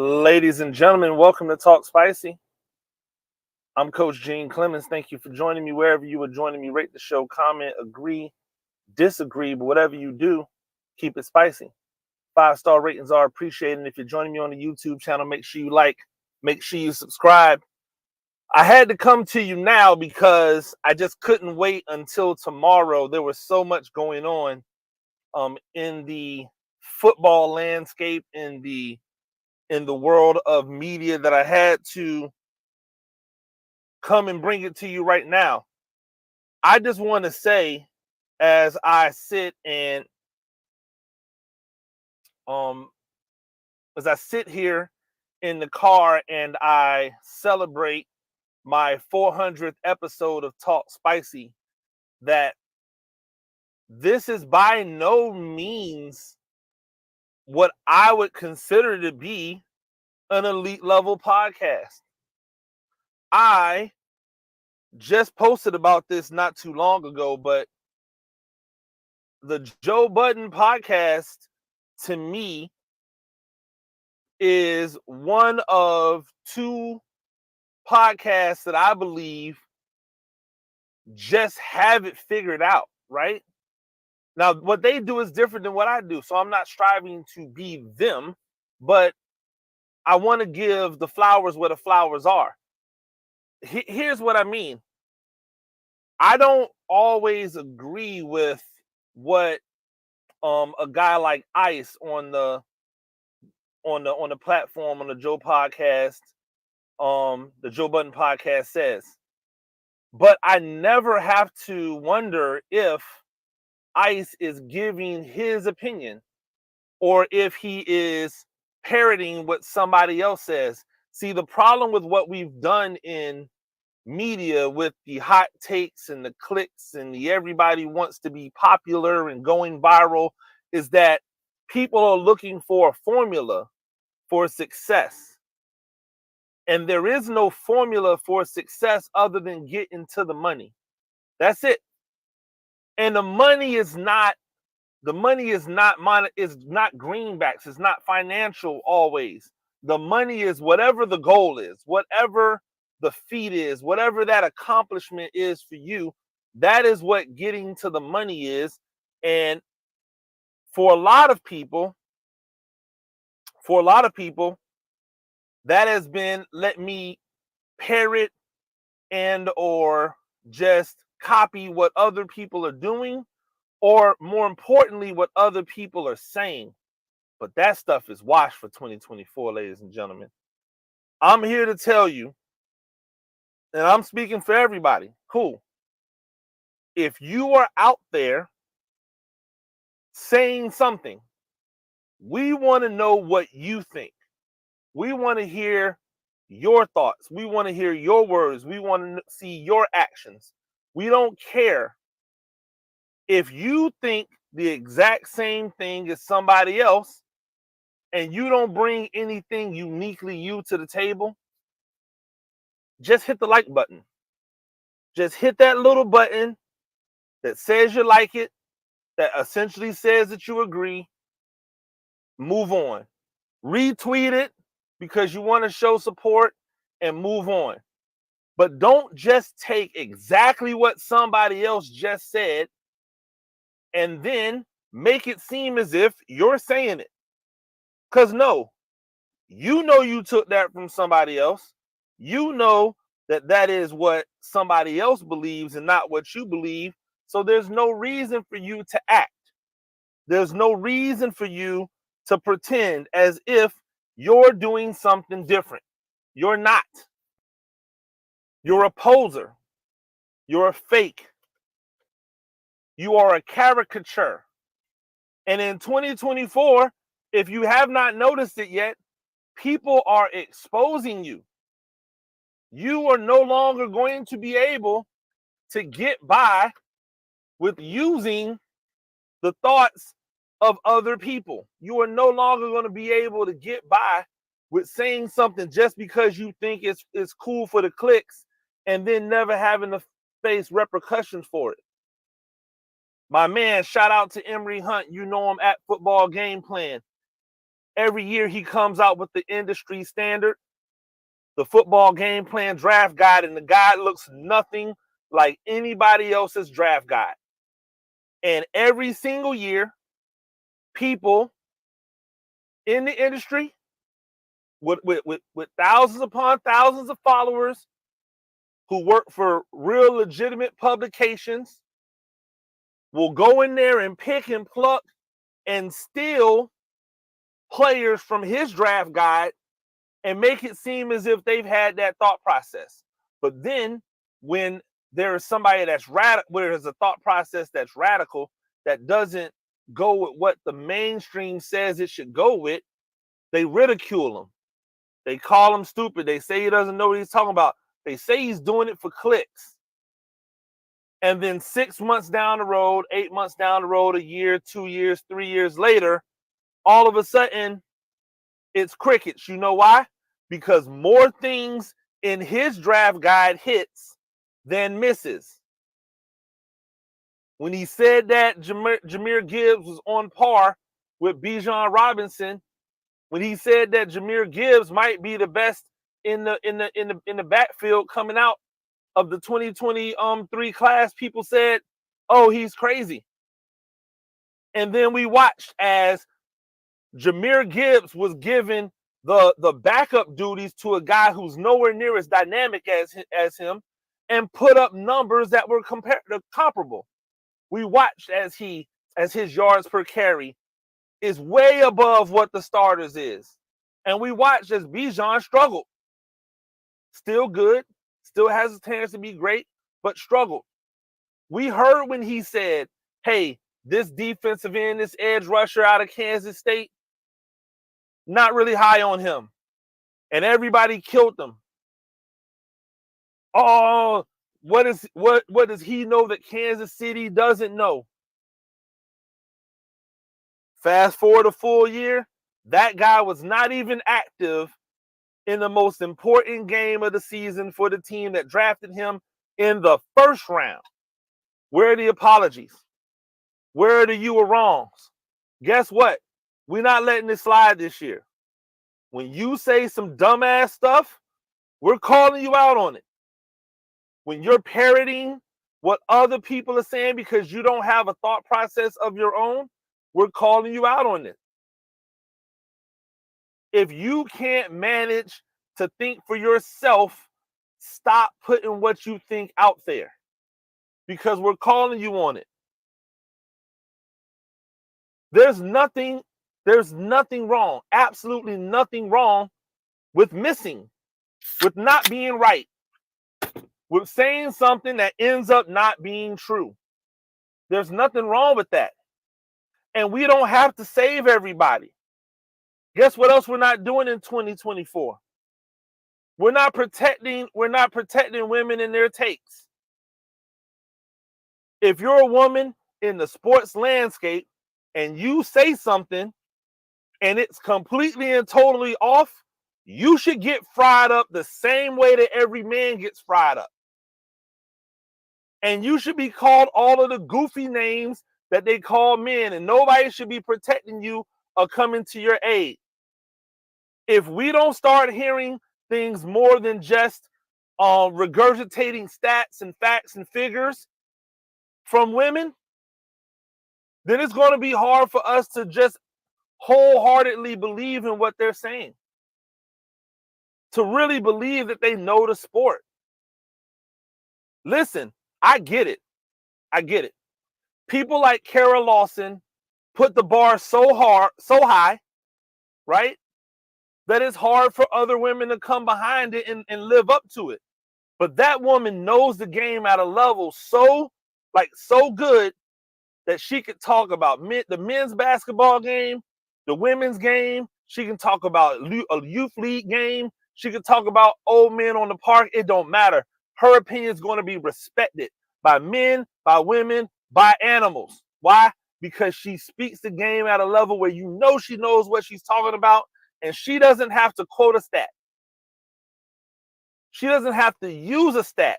Ladies and gentlemen, welcome to Talk Spicy. I'm Coach Gene Clemons. Thank you for joining me wherever you are joining me. Rate the show, comment, agree, disagree, but whatever you do, keep it spicy. 5-star ratings are appreciated. And if you're joining me on the YouTube channel, make sure you like, make sure you subscribe. I had to come to you now because I just couldn't wait until tomorrow. There was so much going on in the football landscape, in the world of media, that I had to come and bring it to you right now. I just want to say, as I sit and as I sit here in the car and I celebrate my 400th episode of Talk Spicy, that this is by no means what I would consider to be an elite level podcast. I just posted about this not too long ago, but the Joe Budden podcast, to me, is one of two podcasts that I believe just have it figured out, right? Now, what they do is different than what I do, so I'm not striving to be them, but I want to give the flowers where the flowers are. Here's what I mean. I don't always agree with what a guy like Ice on the platform, on the Joe podcast, the Joe Budden podcast says. But I never have to wonder if Ice is giving his opinion or if he is parroting what somebody else says. See, the problem with what we've done in media with the hot takes and the clicks and the everybody wants to be popular and going viral is that people are looking for a formula for success. And there is no formula for success other than getting to the money. That's it. And the money is not greenbacks. It's not financial always. The money is whatever the goal is, whatever the feat is, whatever that accomplishment is for you. That is what getting to the money is. And for a lot of people, that has been, let me parrot and or just copy what other people are doing, or more importantly, what other people are saying. But that stuff is washed for 2024, ladies and gentlemen. I'm here to tell you, and I'm speaking for everybody, cool. If you are out there saying something, we want to know what you think. We want to hear your thoughts. We want to hear your words. We want to see your actions. We don't care if you think the exact same thing as somebody else and you don't bring anything uniquely you to the table. Just hit the like button. Just hit that little button that says you like it, that essentially says that you agree. Move on. Retweet it because you want to show support and move on. But don't just take exactly what somebody else just said and then make it seem as if you're saying it. Because no, you know you took that from somebody else. You know that that is what somebody else believes and not what you believe. So there's no reason for you to act. There's no reason for you to pretend as if you're doing something different. You're not. You're a poser. You're a fake. You are a caricature. And in 2024, if you have not noticed it yet, people are exposing you. You are no longer going to be able to get by with using the thoughts of other people. You are no longer going to be able to get by with saying something just because you think it's cool for the clicks and then never having to face repercussions for it. My man, shout out to Emery Hunt. You know him at Football Game Plan. Every year he comes out with the industry standard, the football game plan draft guide, and the guide looks nothing like anybody else's draft guide. And every single year, people in the industry with thousands upon thousands of followers who work for real legitimate publications will go in there and pick and pluck and steal players from his draft guide and make it seem as if they've had that thought process. But then when there is somebody that's radical, where there's a thought process that's radical, that doesn't go with what the mainstream says it should go with, they ridicule him. They call him stupid. They say he doesn't know what he's talking about. They say he's doing it for clicks. And then 6 months down the road, 8 months down the road, a year, 2 years, 3 years later, all of a sudden, it's crickets. You know why? Because more things in his draft guide hits than misses. When he said that Jahmyr Gibbs was on par with Bijan Robinson, when he said that Jahmyr Gibbs might be the best in the backfield coming out of the 2023 class, people said, "Oh, he's crazy." And then we watched as Jahmyr Gibbs was given the backup duties to a guy who's nowhere near as dynamic as him, and put up numbers that were comparable. We watched as his yards per carry is way above what the starters is. And we watched as Bijan struggled. Still good, still has a chance to be great, but struggled. We heard when he said, "Hey, this defensive end, this edge rusher out of Kansas State, not really high on him." And everybody killed him. Oh, what does he know that Kansas City doesn't know? Fast forward a full year, that guy was not even active in the most important game of the season for the team that drafted him in the first round. Where are the apologies? Where are the "you were wrongs"? Guess what? We're not letting this slide this year. When you say some dumbass stuff, we're calling you out on it. When you're parroting what other people are saying because you don't have a thought process of your own, we're calling you out on it. If you can't manage to think for yourself, stop putting what you think out there, because we're calling you on it. There's nothing wrong, absolutely nothing wrong with missing, with not being right, with saying something that ends up not being true. There's nothing wrong with that. And we don't have to save everybody. Guess what else we're not doing in 2024? We're not protecting women in their takes. If you're a woman in the sports landscape and you say something and it's completely and totally off, you should get fried up the same way that every man gets fried up. And you should be called all of the goofy names that they call men, and nobody should be protecting you or coming to your aid. If we don't start hearing things more than just regurgitating stats and facts and figures from women, then it's going to be hard for us to just wholeheartedly believe in what they're saying, to really believe that they know the sport. Listen, I get it. People like Kara Lawson put the bar so high, right, that it's hard for other women to come behind it and live up to it. But that woman knows the game at a level so good that she could talk about the men's basketball game, the women's game. She can talk about a youth league game. She can talk about old men on the park. It don't matter. Her opinion is going to be respected by men, by women, by animals. Why? Because she speaks the game at a level where you know she knows what she's talking about, and she doesn't have to quote a stat. She doesn't have to use a stat.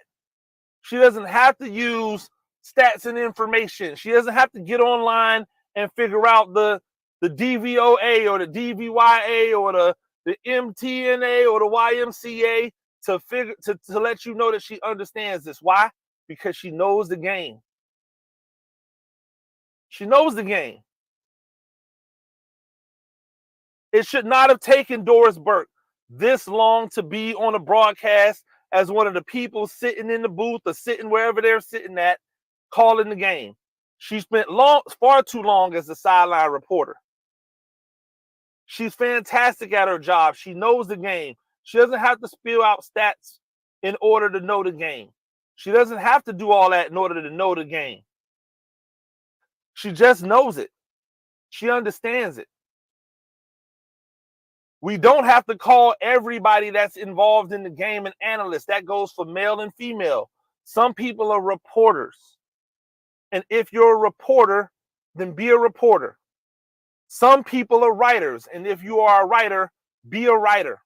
She doesn't have to use stats and information. She doesn't have to get online and figure out the the DVOA or the DVYA or the MTNA or the YMCA to let you know that she understands this. Why? Because she knows the game. She knows the game. It should not have taken Doris Burke this long to be on a broadcast as one of the people sitting in the booth or sitting wherever they're sitting at, calling the game. She spent far too long as a sideline reporter. She's fantastic at her job. She knows the game. She doesn't have to spill out stats in order to know the game. She doesn't have to do all that in order to know the game. She just knows it. She understands it. We don't have to call everybody that's involved in the game an analyst. That goes for male and female. Some people are reporters. And if you're a reporter, then be a reporter. Some people are writers. And if you are a writer, be a writer.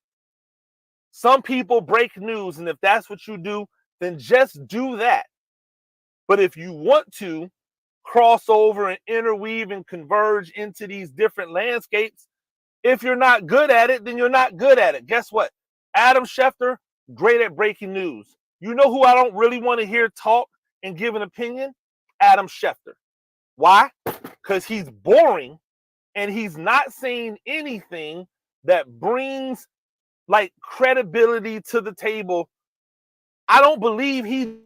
Some people break news. And if that's what you do, then just do that. But if you want to cross over and interweave and converge into these different landscapes, if you're not good at it, then you're not good at it. Guess what? Adam Schefter, great at breaking news. You know who I don't really want to hear talk and give an opinion? Adam Schefter. Why? Because he's boring and he's not saying anything that brings like credibility to the table. I don't believe he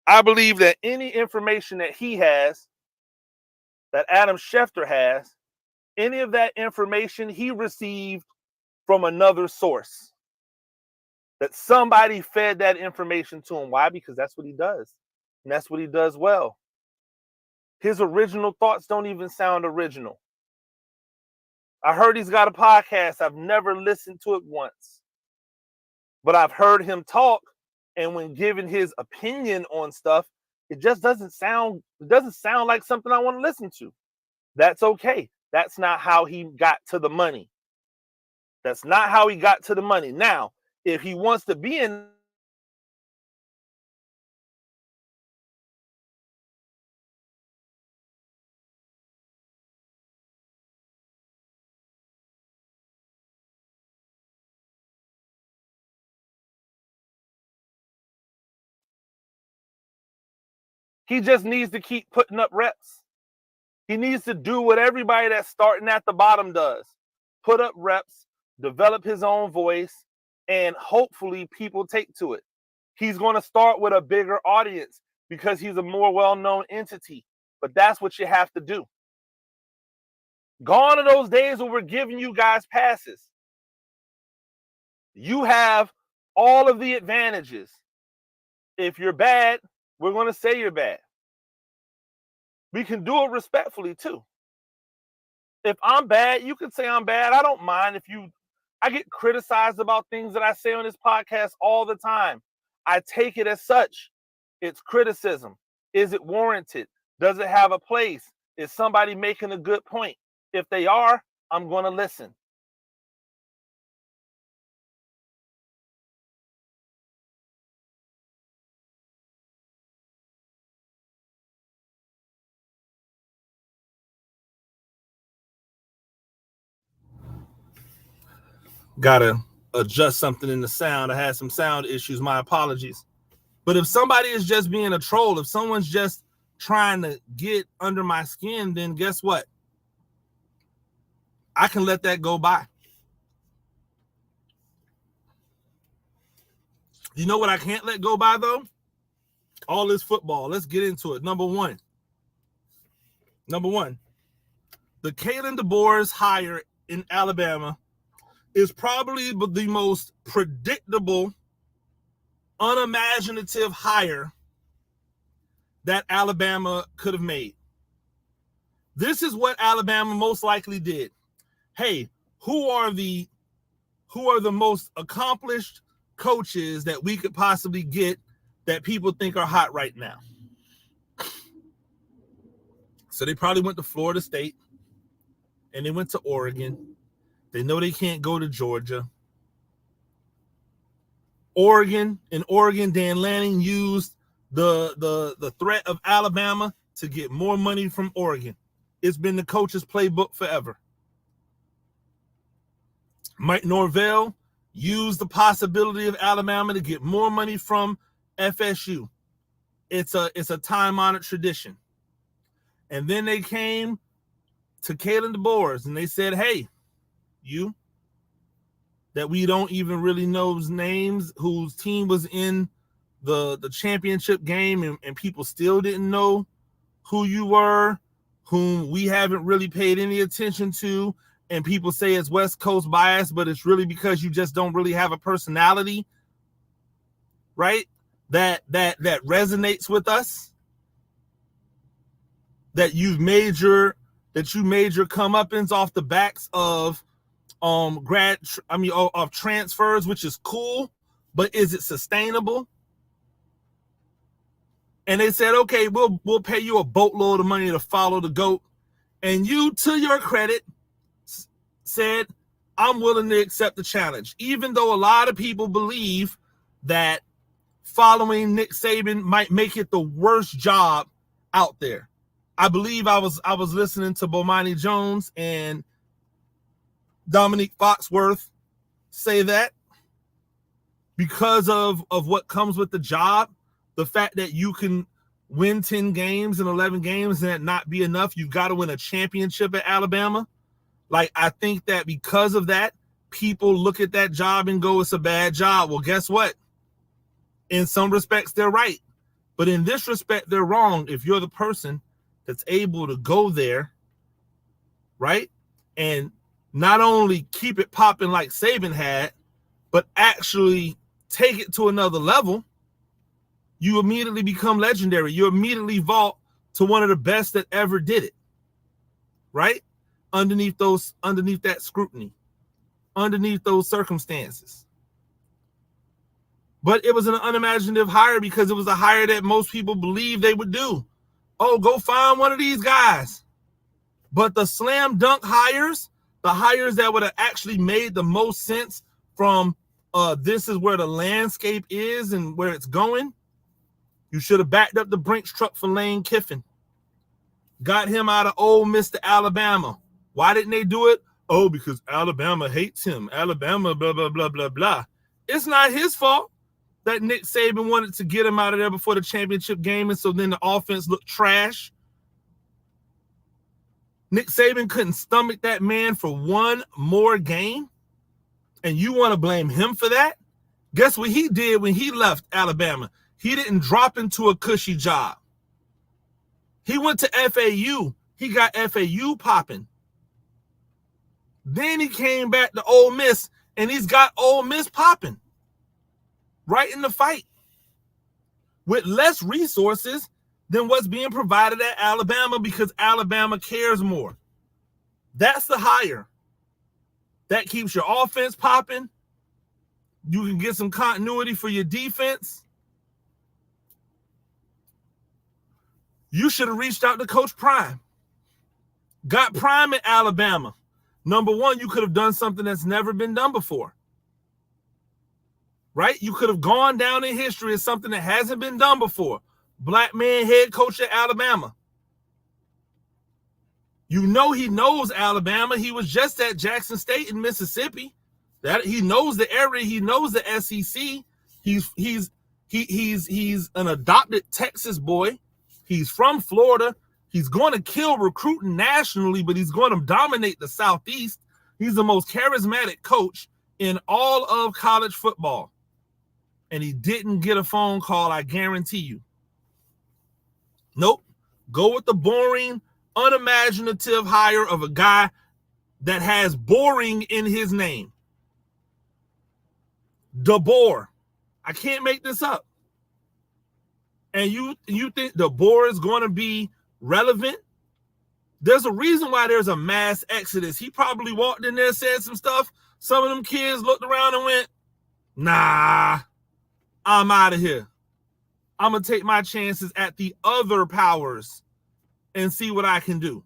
I believe that any information that he has, that Adam Schefter has, any of that information he received from another source. That somebody fed that information to him. Why? Because that's what he does. And that's what he does well. His original thoughts don't even sound original. I heard he's got a podcast. I've never listened to it once. But I've heard him talk, and when giving his opinion on stuff, it just doesn't sound like something I want to listen to. That's okay. That's not how he got to the money. That's not how he got to the money. Now, if he wants to be in he just needs to keep putting up reps. He needs to do what everybody that's starting at the bottom does. Put up reps, develop his own voice, and hopefully people take to it. He's going to start with a bigger audience because he's a more well-known entity. But that's what you have to do. Gone are those days where we're giving you guys passes. You have all of the advantages. If you're bad, we're going to say you're bad. We can do it respectfully too. If I'm bad, you can say I'm bad. I don't mind I get criticized about things that I say on this podcast all the time. I take it as such. It's criticism. Is it warranted? Does it have a place? Is somebody making a good point? If they are, I'm going to listen. Gotta adjust something in the sound. I had some sound issues. My apologies. But if somebody is just being a troll, if someone's just trying to get under my skin, then guess what? I can let that go by. You know what I can't let go by, though? All this football. Let's get into it. Number one, the Kalen DeBoer's hire in Alabama is probably the most predictable, unimaginative hire that Alabama could have made. This is what Alabama most likely did. Hey, who are the most accomplished coaches that we could possibly get that people think are hot right now? So they probably went to Florida State, and they went to Oregon. They know they can't go to Georgia. In Oregon, Dan Lanning used the threat of Alabama to get more money from Oregon. It's been the coach's playbook forever. Mike Norvell used the possibility of Alabama to get more money from FSU. It's a time-honored tradition. And then they came to Kalen DeBoer and they said, hey, you that we don't even really know names, whose team was in the championship game and people still didn't know who you were, whom we haven't really paid any attention to, and people say it's West Coast bias, but it's really because you just don't really have a personality, right? That resonates with us. That you made your comeuppance off the backs of of transfers, which is cool, but is it sustainable? And they said, okay, we'll pay you a boatload of money to follow the GOAT. And you, to your credit, said, I'm willing to accept the challenge, even though a lot of people believe that following Nick Saban might make it the worst job out there. I believe I was listening to Bomani Jones and Dominique Foxworth say that because of what comes with the job, the fact that you can win 10 games and 11 games and that not be enough, you've got to win a championship at Alabama. Like, I think that because of that, people look at that job and go, it's a bad job. Well, guess what? In some respects, they're right. But in this respect, they're wrong. If you're the person that's able to go there, right, and not only keep it popping like Saban had, but actually take it to another level, you immediately become legendary. You immediately vault to one of the best that ever did it, right? Underneath that scrutiny, underneath those circumstances. But it was an unimaginative hire because it was a hire that most people believe they would do. Oh, go find one of these guys. But the slam dunk hires, the hires that would have actually made the most sense from this is where the landscape is and where it's going, you should have backed up the Brinks truck for Lane Kiffin. Got him out of Ole Miss to Alabama. Why didn't they do it? Oh, because Alabama hates him. Alabama, blah, blah, blah, blah, blah. It's not his fault that Nick Saban wanted to get him out of there before the championship game, and so then the offense looked trash. Nick Saban couldn't stomach that man for one more game, and you want to blame him for that? Guess what he did when he left Alabama? He didn't drop into a cushy job. He went to FAU. He got FAU popping. Then he came back to Ole Miss, and he's got Ole Miss popping. Right in the fight. With less resources than what's being provided at Alabama because Alabama cares more. That's the hire. That keeps your offense popping. You can get some continuity for your defense. You should have reached out to Coach Prime. Got Prime at Alabama. Number one, you could have done something that's never been done before. Right? You could have gone down in history as something that hasn't been done before. Black man head coach at Alabama. You know he knows Alabama. He was just at Jackson State in Mississippi. That he knows the area. He knows the SEC. He's an adopted Texas boy. He's from Florida. He's going to kill recruiting nationally, but he's going to dominate the Southeast. He's the most charismatic coach in all of college football. And he didn't get a phone call, I guarantee you. Nope. Go with the boring, unimaginative hire of a guy that has boring in his name. DeBoer. I can't make this up. And you think DeBoer is going to be relevant? There's a reason why there's a mass exodus. He probably walked in there, said some stuff. Some of them kids looked around and went, nah, I'm out of here. I'm going to take my chances at the other powers and see what I can do.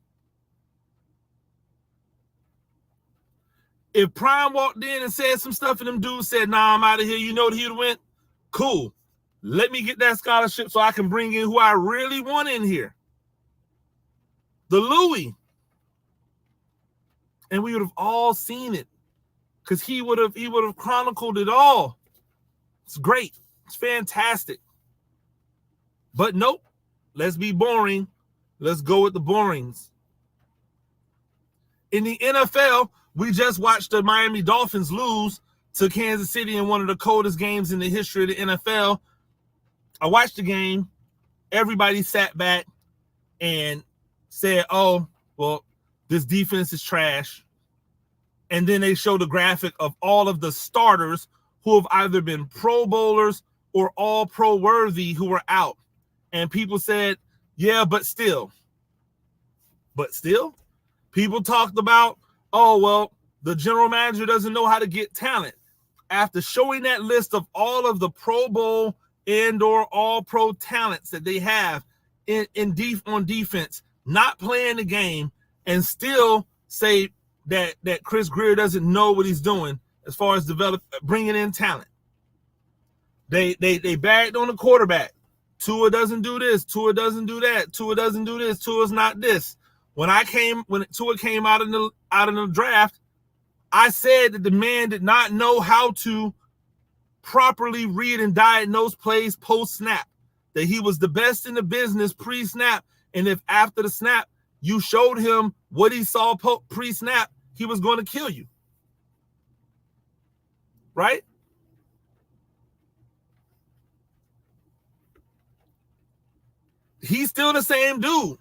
If Prime walked in and said some stuff and them dudes said, nah, I'm out of here, you know that he would win? Cool. Let me get that scholarship so I can bring in who I really want in here. The Louis. And we would have all seen it because he would have chronicled it all. It's great. It's fantastic. But nope. Let's be boring. Let's go with the borings. In the NFL, we just watched the Miami Dolphins lose to Kansas City in one of the coldest games in the history of the NFL. I watched the game. Everybody sat back and said, oh, well, this defense is trash. And then they showed a graphic of all of the starters who have either been Pro Bowlers or all pro worthy who were out. And people said, yeah, but still. But still? People talked about, oh, well, the general manager doesn't know how to get talent. After showing that list of all of the Pro Bowl and or all pro talents that they have on defense, not playing the game, and still say that Chris Grier doesn't know what he's doing as far as bringing in talent. They bagged on the quarterback. Tua doesn't do this. Tua doesn't do that. Tua doesn't do this. Tua's not this. When Tua came out in the draft, I said that the man did not know how to properly read and diagnose plays post-snap, that he was the best in the business pre-snap, and if after the snap you showed him what he saw pre-snap, he was going to kill you. Right? He's still the same dude.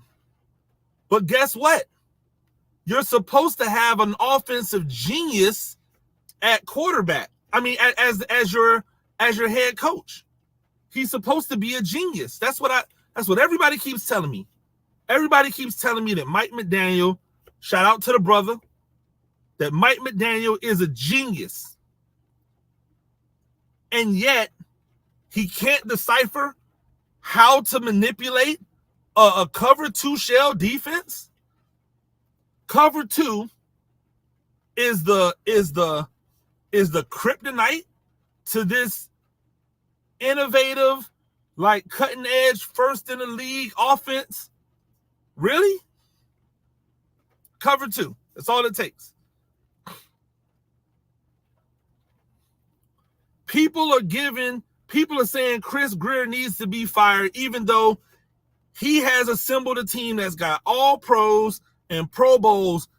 But guess what? You're supposed to have an offensive genius at quarterback. I mean, as your head coach. He's supposed to be a genius. That's what everybody keeps telling me. Everybody keeps telling me that Mike McDaniel, shout out to the brother, that Mike McDaniel is a genius. And yet, he can't decipher how to manipulate a cover 2 shell defense. Cover 2 is the kryptonite to this innovative, like cutting edge, first in the league offense. Really? Cover 2. That's all it takes. People are saying Chris Grier needs to be fired, even though he has assembled a team that's got all pros and Pro Bowls,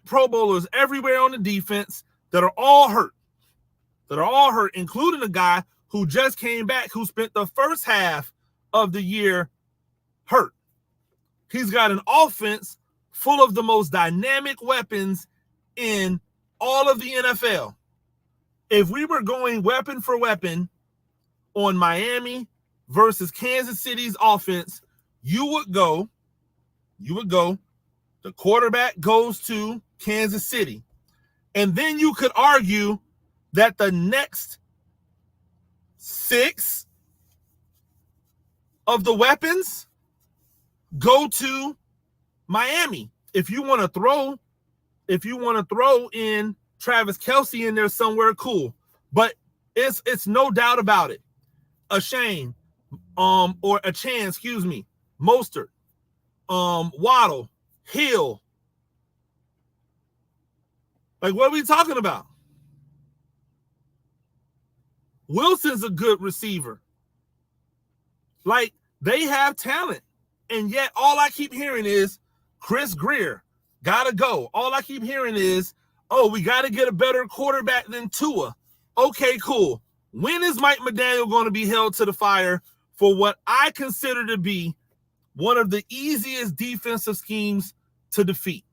Pro Bowlers everywhere on the defense that are all hurt, including a guy who just came back, who spent the first half of the year hurt. He's got an offense full of the most dynamic weapons in all of the NFL. If we were going weapon for weapon on Miami versus Kansas City's offense, you would go, the quarterback goes to Kansas City. And then you could argue that the next 6 of the weapons go to Miami. If you want to throw in Travis Kelce in there somewhere, cool. But it's no doubt about it. Mostert, Waddle, Hill. Like, what are we talking about? Wilson's a good receiver. Like, they have talent. And yet all I keep hearing is Chris Grier gotta go. All I keep hearing is, oh, we got to get a better quarterback than Tua. Okay, cool. When is Mike McDaniel going to be held to the fire for what I consider to be one of the easiest defensive schemes to defeat?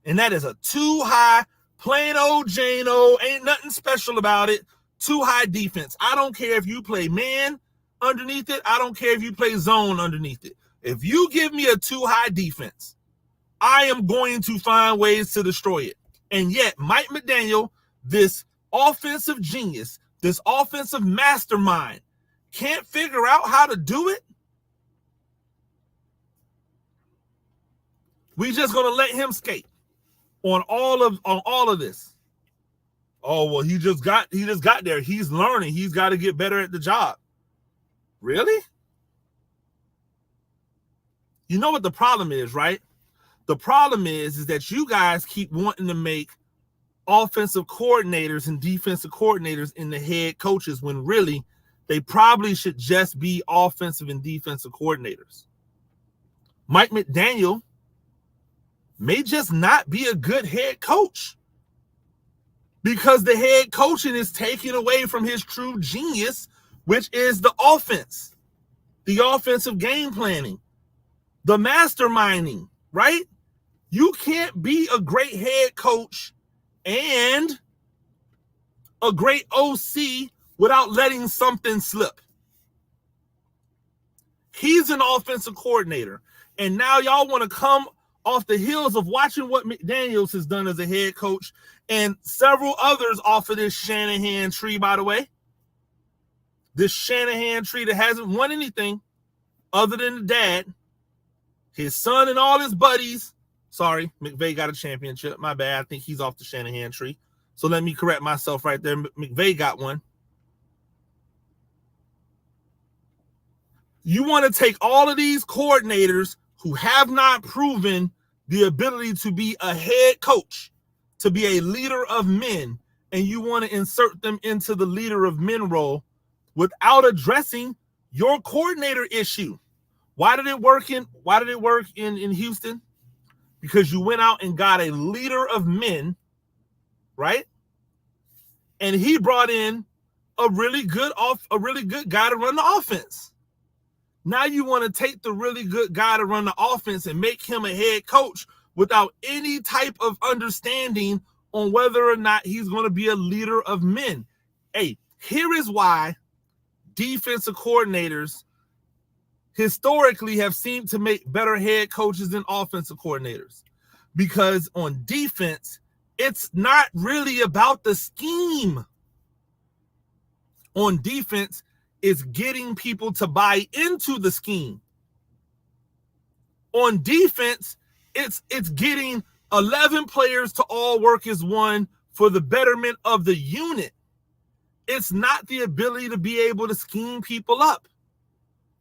And that is a too high, plain old Jane-O, ain't nothing special about it, too high defense. I don't care if you play man underneath it. I don't care if you play zone underneath it. If you give me a too high defense, I am going to find ways to destroy it. And yet, Mike McDaniel, this offensive genius, this offensive mastermind, can't figure out how to do it. We just gonna let him skate on all of this. Oh, well, he just got there. He's learning. He's got to get better at the job. Really? You know what the problem is, right? The problem is that you guys keep wanting to make offensive coordinators and defensive coordinators in the head coaches when really they probably should just be offensive and defensive coordinators. Mike McDaniel may just not be a good head coach because the head coaching is taken away from his true genius, which is the offense, the offensive game planning, the masterminding, right? You can't be a great head coach and a great OC without letting something slip. He's an offensive coordinator, and now y'all want to come off the heels of watching what McDaniels has done as a head coach and several others off of this Shanahan tree, by the way. This Shanahan tree that hasn't won anything other than the dad, his son and all his buddies. Sorry, McVay got a championship. My bad. I think he's off the Shanahan tree. So let me correct myself right there. McVay got one. You want to take all of these coordinators who have not proven the ability to be a head coach, to be a leader of men, and you want to insert them into the leader of men role without addressing your coordinator issue. Why did it work in Houston? Because you went out and got a leader of men, right? And he brought in a really good guy to run the offense. Now you want to take the really good guy to run the offense and make him a head coach without any type of understanding on whether or not he's going to be a leader of men. Hey, here is why defensive coordinators historically have seemed to make better head coaches than offensive coordinators. Because on defense, it's not really about the scheme. On defense, it's getting people to buy into the scheme. On defense, it's getting 11 players to all work as one for the betterment of the unit. It's not the ability to be able to scheme people up.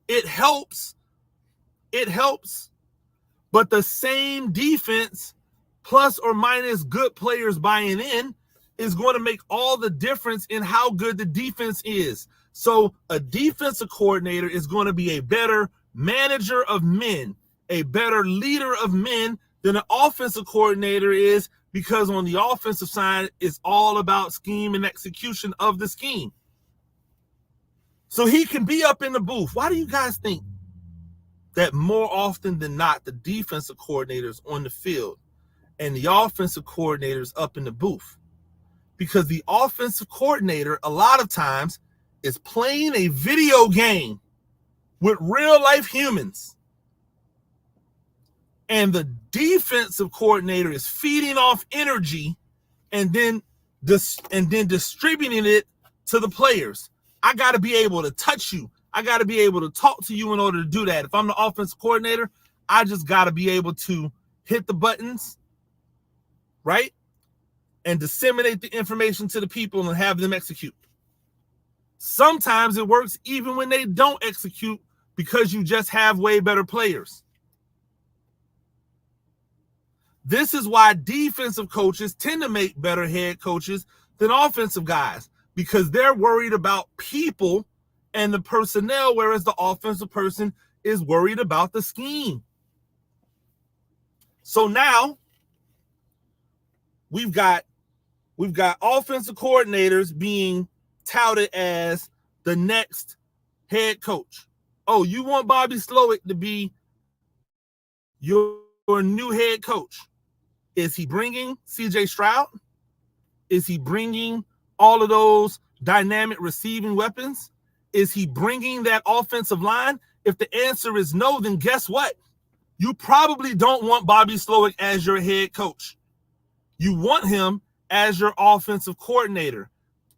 It helps. But the same defense, plus or minus good players buying in, is going to make all the difference in how good the defense is. So a defensive coordinator is going to be a better manager of men, a better leader of men than an offensive coordinator is, because on the offensive side, it's all about scheme and execution of the scheme. So he can be up in the booth. Why do you guys think that more often than not, the defensive coordinators on the field and the offensive coordinators up in the booth? Because the offensive coordinator, a lot of times, is playing a video game with real life humans. And the defensive coordinator is feeding off energy and then distributing it to the players. I got to be able to touch you. I got to be able to talk to you in order to do that. If I'm the offensive coordinator, I just got to be able to hit the buttons, right? And disseminate the information to the people and have them execute. Sometimes it works even when they don't execute because you just have way better players. This is why defensive coaches tend to make better head coaches than offensive guys, because they're worried about people and the personnel, whereas the offensive person is worried about the scheme. So now we've got offensive coordinators being touted as the next head coach. Oh, you want Bobby Slowick to be your new head coach? Is he bringing CJ Stroud? Is he bringing all of those dynamic receiving weapons? Is he bringing that offensive line? If the answer is no, then guess what? You probably don't want Bobby Slowick as your head coach. You want him as your offensive coordinator.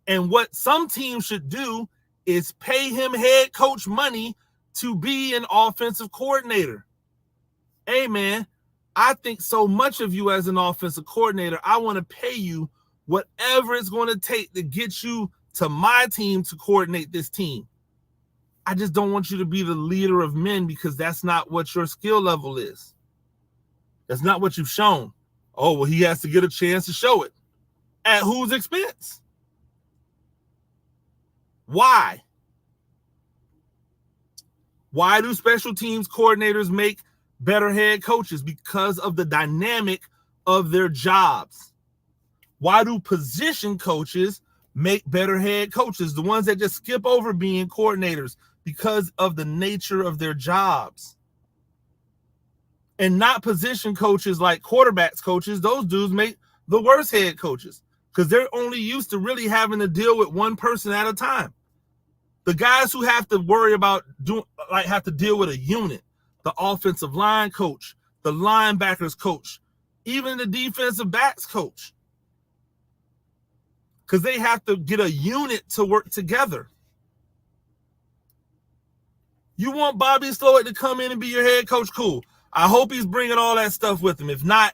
And what some teams should do is pay him head coach money to be an offensive coordinator. Hey, man, I think so much of you as an offensive coordinator. I want to pay you whatever it's going to take to get you to my team to coordinate this team. I just don't want you to be the leader of men because that's not what your skill level is. That's not what you've shown. Oh, well, he has to get a chance to show it. At whose expense? Why? Why do special teams coordinators make better head coaches? Because of the dynamic of their jobs. Why do position coaches make better head coaches? The ones that just skip over being coordinators because of the nature of their jobs. And not position coaches like quarterbacks coaches. Those dudes make the worst head coaches because they're only used to really having to deal with one person at a time. The guys who have to worry about have to deal with a unit, the offensive line coach, the linebackers coach, even the defensive backs coach, because they have to get a unit to work together. You want Bobby Slowik to come in and be your head coach? Cool. I hope he's bringing all that stuff with him. If not,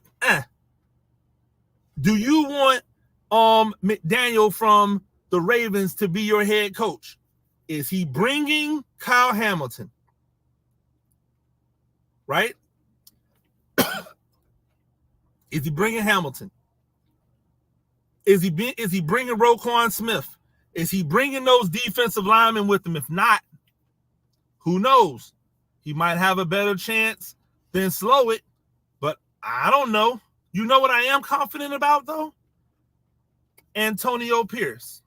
Do you want McDaniel from the Ravens to be your head coach? Is he bringing Kyle Hamilton? Right? Is he bringing Hamilton? Is he bringing Roquan Smith? Is he bringing those defensive linemen with him? If not, who knows? He might have a better chance than Slowik, but I don't know. You know what I am confident about, though? Antonio Pierce.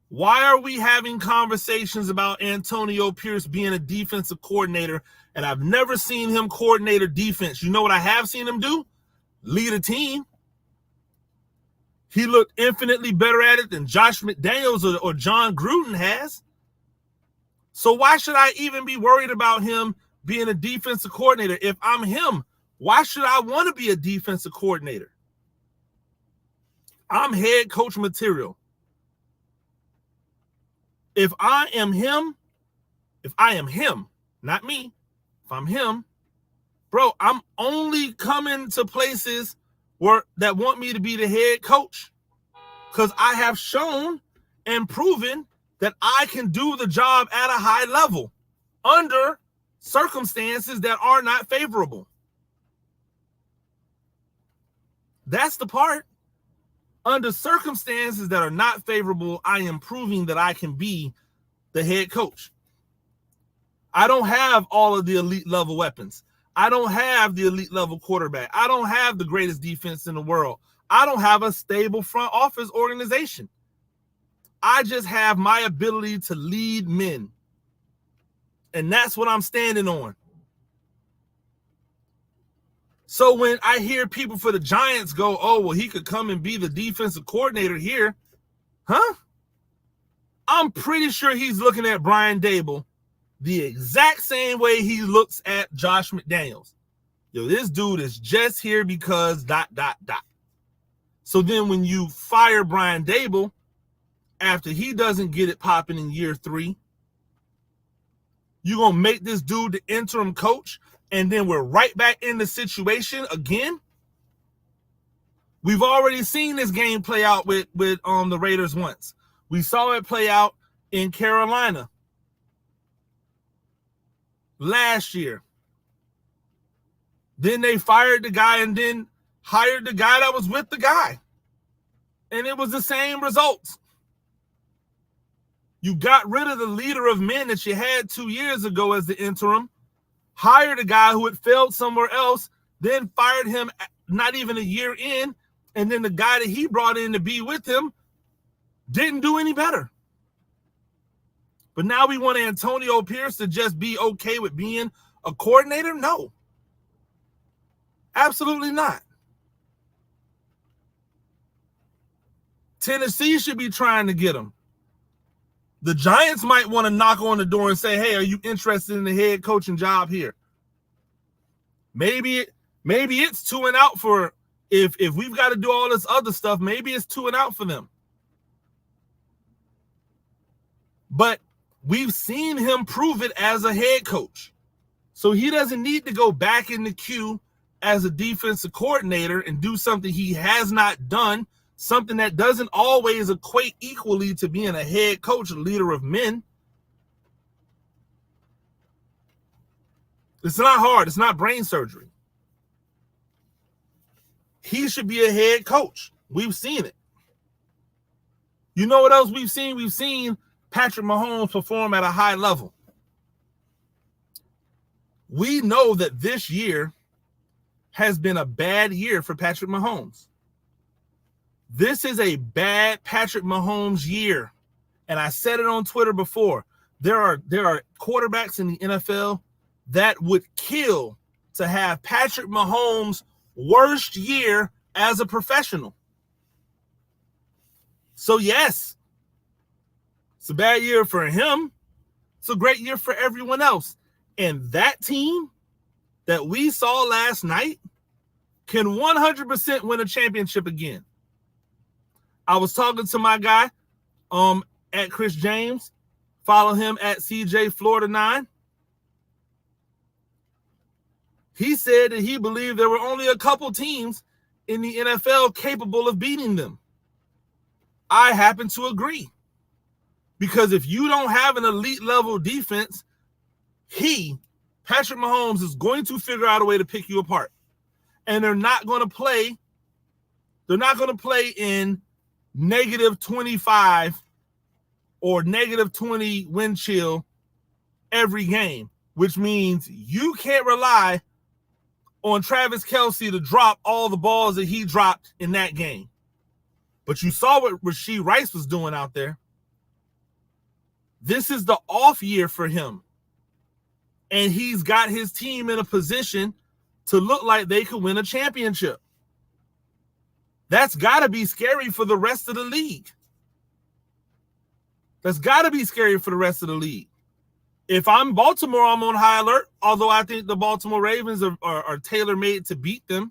Why are we having conversations about Antonio Pierce being a defensive coordinator, and I've never seen him coordinate a defense? You know what I have seen him do? Lead a team. He looked infinitely better at it than Josh McDaniels or John Gruden has. So why should I even be worried about him being a defensive coordinator? If I'm him, why should I want to be a defensive coordinator? I'm head coach material. If I am him, not me, if I'm him, bro, I'm only coming to places that want me to be the head coach because I have shown and proven that I can do the job at a high level under circumstances that are not favorable. That's the part. Under circumstances that are not favorable, I am proving that I can be the head coach. I don't have all of the elite level weapons. I don't have the elite level quarterback. I don't have the greatest defense in the world. I don't have a stable front office organization. I just have my ability to lead men. And that's what I'm standing on. So when I hear people for the Giants go, oh, well, he could come and be the defensive coordinator here. Huh? I'm pretty sure he's looking at Brian Daboll the exact same way he looks at Josh McDaniels. Yo, this dude is just here because ... So then when you fire Brian Daboll after he doesn't get it popping in year 3, you're going to make this dude the interim coach, and then we're right back in the situation again? We've already seen this game play out with the Raiders once. We saw it play out in Carolina last year. Then they fired the guy and then hired the guy that was with the guy. And it was the same results. You got rid of the leader of men that you had 2 years ago as the interim, hired a guy who had failed somewhere else, then fired him not even a year in, and then the guy that he brought in to be with him didn't do any better. But now we want Antonio Pierce to just be okay with being a coordinator? No. Absolutely not. Tennessee should be trying to get him. The Giants might want to knock on the door and say, hey, are you interested in the head coaching job here? Maybe it's 2 and out for if we've got to do all this other stuff, maybe it's 2 and out for them. But we've seen him prove it as a head coach. So he doesn't need to go back in the queue as a defensive coordinator and do something he has not done, something that doesn't always equate equally to being a head coach, a leader of men. It's not hard. It's not brain surgery. He should be a head coach. We've seen it. You know what else we've seen? We've seen Patrick Mahomes perform at a high level. We know that this year has been a bad year for Patrick Mahomes. This is a bad Patrick Mahomes year. And I said it on Twitter before. There are quarterbacks in the NFL that would kill to have Patrick Mahomes' worst year as a professional. So yes, it's a bad year for him. It's a great year for everyone else. And that team that we saw last night can 100% win a championship again. I was talking to my guy at Chris James. Follow him at CJ Florida 9. He said that he believed there were only a couple teams in the NFL capable of beating them. I happen to agree. Because if you don't have an elite level defense, Patrick Mahomes, is going to figure out a way to pick you apart. And they're not going to play in negative 25 or negative 20 wind chill every game, which means you can't rely on Travis Kelce to drop all the balls that he dropped in that game. But you saw what Rashee Rice was doing out there. This is the off year for him. And he's got his team in a position to look like they could win a championship. That's got to be scary for the rest of the league. That's got to be scary for the rest of the league. If I'm Baltimore, I'm on high alert, although I think the Baltimore Ravens are tailor-made to beat them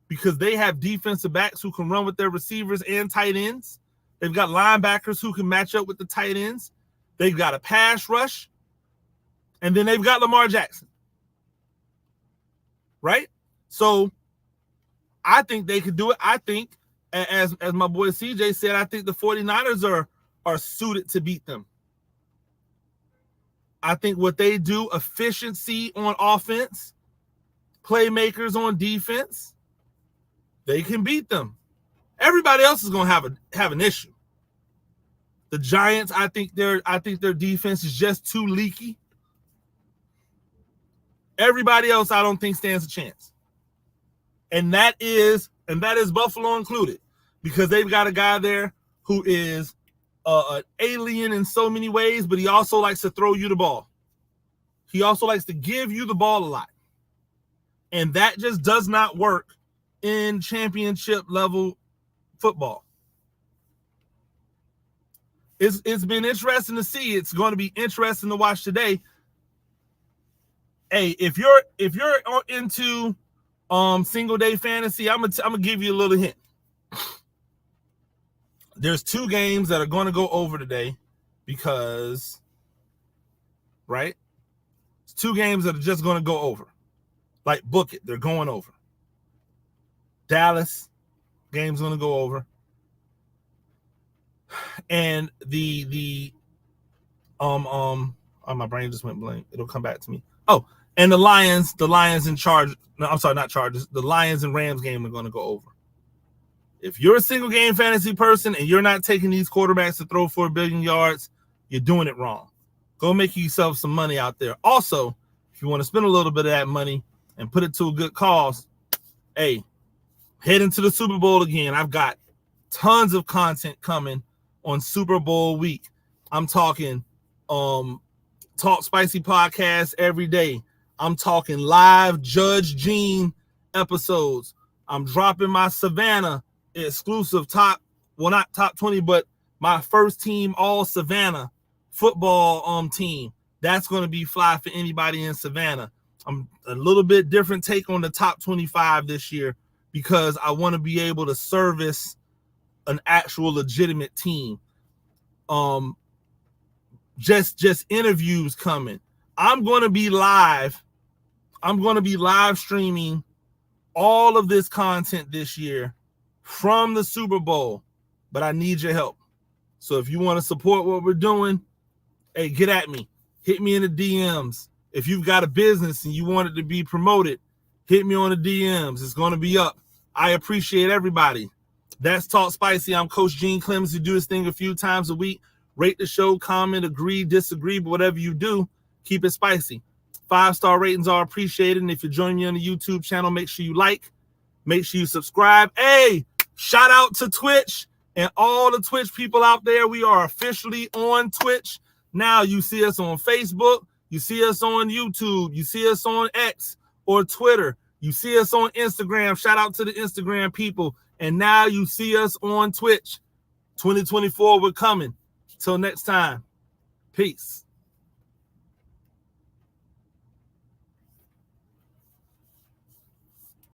because they have defensive backs who can run with their receivers and tight ends. They've got linebackers who can match up with the tight ends. They've got a pass rush. And then they've got Lamar Jackson. Right? So I think they could do it. I think, as my boy CJ said, I think the 49ers are suited to beat them. I think what they do, efficiency on offense, playmakers on defense, they can beat them. Everybody else is going to have an issue. The Giants, I think their defense is just too leaky. Everybody else, I don't think stands a chance. And that is Buffalo included, because they've got a guy there who is an alien in so many ways, but he also likes to throw you the ball. He also likes to give you the ball a lot. And that just does not work in championship level football. It's been interesting to see. It's going to be interesting to watch today. Hey, if you're into single day fantasy, I'm gonna give you a little hint. There's two games that are going to go over today because, right? It's two games that are just going to go over. Like, book it. They're going over. Dallas game's going to go over. And my brain just went blank. It'll come back to me. Oh, and the Lions and Chargers. No, I'm sorry, not Chargers. The Lions and Rams game are going to go over. If you're a single game fantasy person and you're not taking these quarterbacks to throw for 1 billion yards, you're doing it wrong. Go make yourself some money out there. Also, if you want to spend a little bit of that money and put it to a good cause, hey, head into the Super Bowl again. I've got tons of content coming on Super Bowl week. I'm talking Talk Spicy podcast every day. I'm talking live Judge Gene episodes. I'm dropping my Savannah exclusive not top 20, but my first team all Savannah football team. That's going to be fly for anybody in Savannah. I'm a little bit different take on the top 25 this year because I want to be able to service an actual legitimate team. Just interviews coming. I'm going to be live streaming all of this content this year from the Super Bowl, but I need your help. So if you want to support what we're doing, hey, get at me. Hit me in the DMs. If you've got a business and you want it to be promoted, hit me on the DMs. It's going to be up. I appreciate everybody. That's Talk Spicy. I'm Coach Gene Clemons. You do this thing a few times a week. Rate the show, comment, agree, disagree, but whatever you do, keep it spicy. 5-star ratings are appreciated. And if you're joining me on the YouTube channel, make sure you like, make sure you subscribe. Hey, shout out to Twitch and all the Twitch people out there. We are officially on Twitch. Now you see us on Facebook. You see us on YouTube. You see us on X or Twitter. You see us on Instagram. Shout out to the Instagram people. And now you see us on Twitch. 2024, we're coming. Till next time, peace.